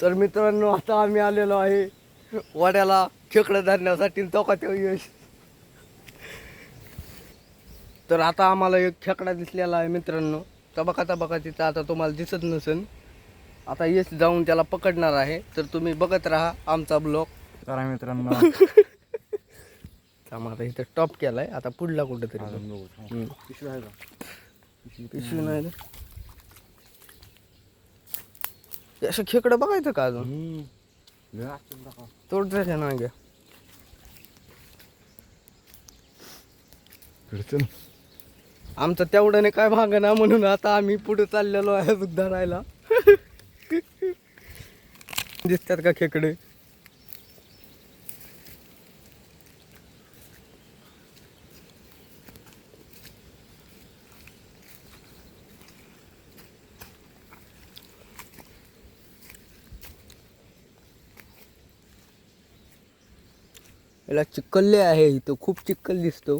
तर मित्रांनो आता आम्ही आलेलो आहे वाड्याला खेकडं धरण्यासाठी तो यश. तर आता आम्हाला एक खेकडा दिसलेला आहे मित्रांनो. तबका तिथं आता तुम्हाला दिसत नसेल. आता यश जाऊन त्याला पकडणार आहे. तर तुम्ही बघत राहा आमचा ब्लॉग. चला मित्रांनो आम्हाला इथं टॉप केलाय. आता पुढला कुठेतरी पिशवी आहे का? पिशवी नाही ना. हे असं खेकडं बघायचं का अजून तोडचं ना घ्या. आमचं तेवढ्याने काय भागना म्हणून आता आम्ही पुढे चाललेलो आहे धरायला. दिसतात का खेकडे? याला चिखलले आहे इथं, खूप चिखल दिसतो.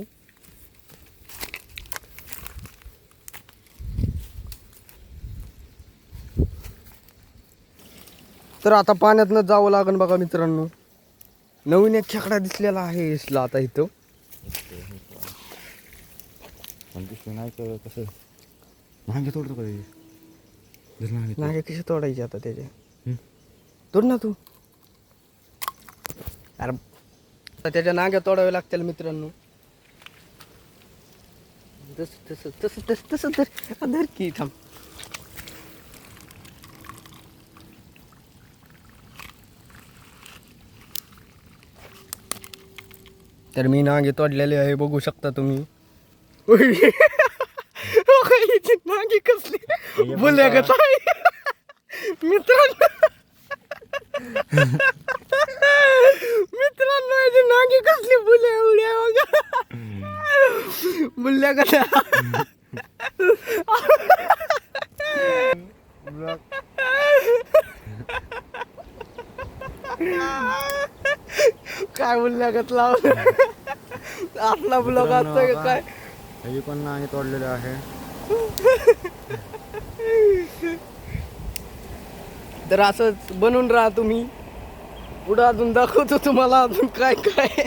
तर आता पाण्यातनं जावं लागेल बघा मित्रांनो. नवीन एक खेकडा दिसलेला आहे इसला आता इथं. पिशवी नाही तर कसं मागे तोडतो का नागे कसे तोडायचे आता त्याचे? तोड ना तू. अरे आता त्याच्या नाग्या तोडाव्या लागतील मित्रांनो. तस तस तस तस तस धर की थांब. तर मी नागे तोडलेले आहे बघू शकता तुम्ही. नागी कसली बोलल्यागत आहे मित्रांनो. मित्रांनो याची नागी कसली बुल्या उड्या बुल्या कशा. काय बुल्यागत लावलं आपला ब्लॉग असतोय काय. हे पण नाही तोडलेलं आहे. तर असंच बनवून राहा तुम्ही. पुढं अजून दाखवतो तुम्हाला अजून काय काय.